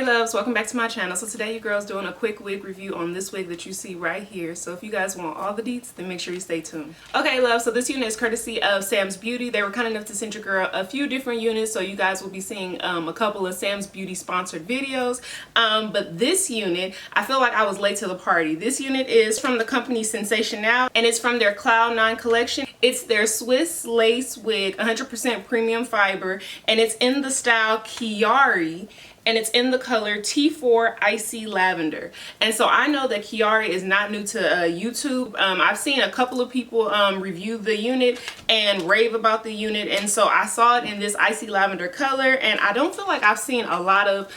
loves, welcome back to my channel. So today your girl's doing a quick wig review on this wig that you see right here. So if you guys want all the deets, then make sure you stay tuned. Okay love, so this unit is courtesy of SAMS Beauty. They were kind enough to send your girl a few different units, so you guys will be seeing a couple of SAMS Beauty sponsored videos. But this unit, I feel like I was late to the party. This unit is from the company SENSATIONNEL, and it's from their Cloud 9 collection. It's their Swiss lace wig, 100% premium fiber, and it's in the style KIYARI, and it's in the color T4 Icy Lavender. And so I know that KIYARI is not new to YouTube. I've seen a couple of people review the unit and rave about the unit, and so I saw it in this icy lavender color, and I don't feel like I've seen a lot of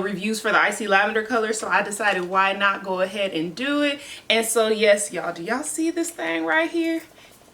reviews for the icy lavender color, so I decided why not go ahead and do it. And so yes y'all, do y'all see this thing right here?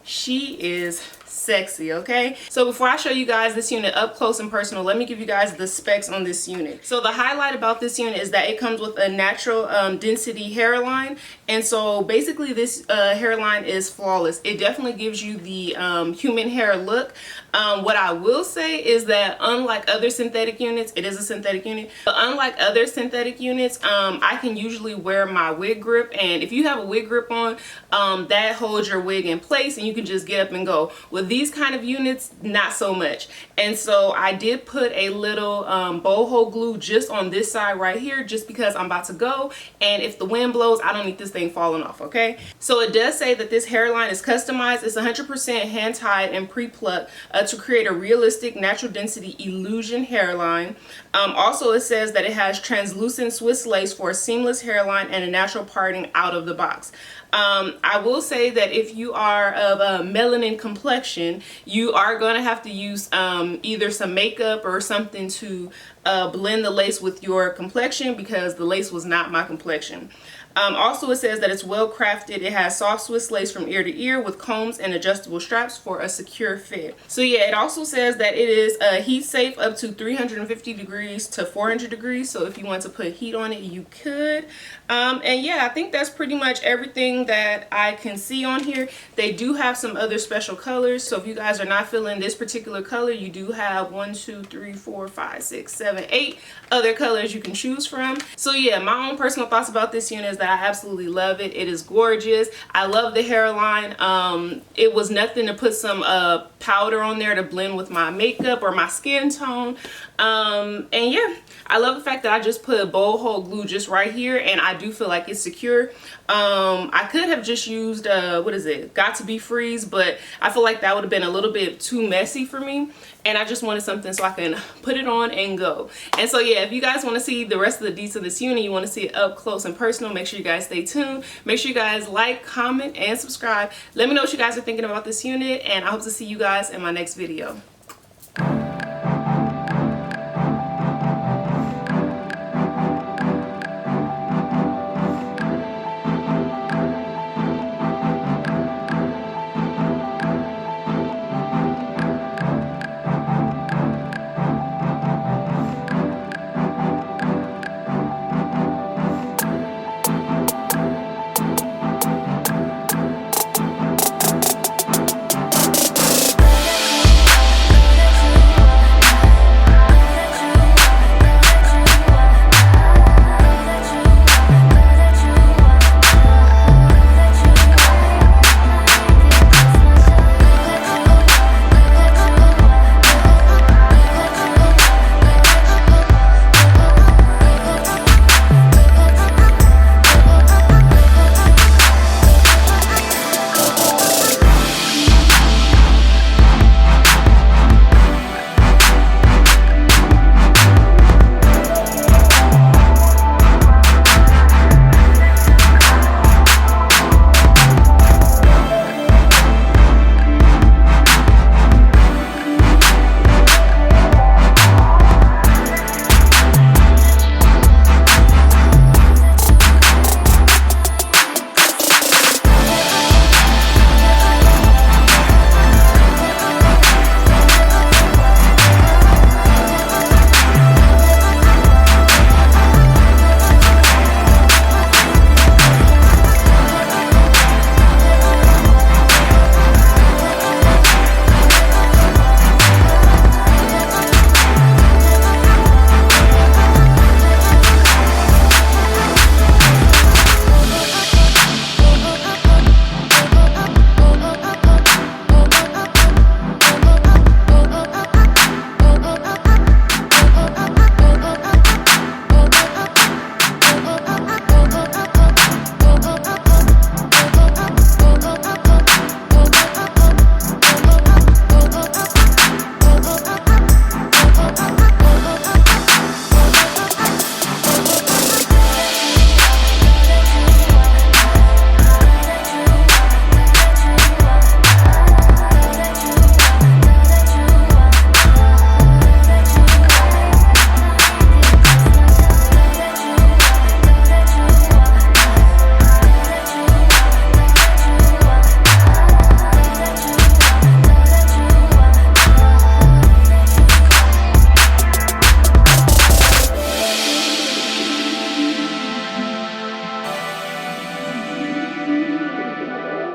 She is sexy, okay? So before I show you guys this unit up close and personal, let me give you guys the specs on this unit. So the highlight about this unit is that it comes with a natural density hairline, and so basically this hairline is flawless. It definitely gives you the human hair look. What I will say is that unlike other synthetic units, it is a synthetic unit, but unlike other synthetic units, I can usually wear my wig grip, and if you have a wig grip on, that holds your wig in place and you can just get up and go. With these kind of units, not so much. And so I did put a little bow hole glue just on this side right here, just because I'm about to go, and if the wind blows, I don't need this thing falling off, okay? So it does say that this hairline is customized. It's 100% hand tied and pre-plucked to create a realistic natural density illusion hairline. Also it says that it has translucent Swiss lace for a seamless hairline and a natural parting out of the box. I will say that if you are of a melanin complexion, you are going to have to use either some makeup or something to blend the lace with your complexion, because the lace was not my complexion. Also it says that it's well crafted. It has soft Swiss lace from ear to ear with combs and adjustable straps for a secure fit. So yeah, it also says that it is heat safe up to 350 degrees to 400 degrees. So if you want to put heat on it, you could. And yeah, I think that's pretty much everything that I can see on here. They do have some other special colors. So if you guys are not feeling this particular color, you do have 1, 2, 3, 4, 5, 6, 7, 8 other colors you can choose from. So yeah, my own personal thoughts about this unit is that I absolutely love it. It is gorgeous. I love the hairline. It was nothing to put some powder on there to blend with my makeup or my skin tone. And yeah, I love the fact that I just put a bow hole glue just right here, and I do feel like it's secure. I could have just used what is it, Got to Be Freeze, but I feel like that would have been a little bit too messy for me, and I just wanted something so I can put it on and go. And so yeah, if you guys want to see the rest of the deets of this unit, you want to see it up close and personal, make sure you guys stay tuned. Make sure you guys like, comment, and subscribe. Let me know what you guys are thinking about this unit, and I hope to see you guys in my next video.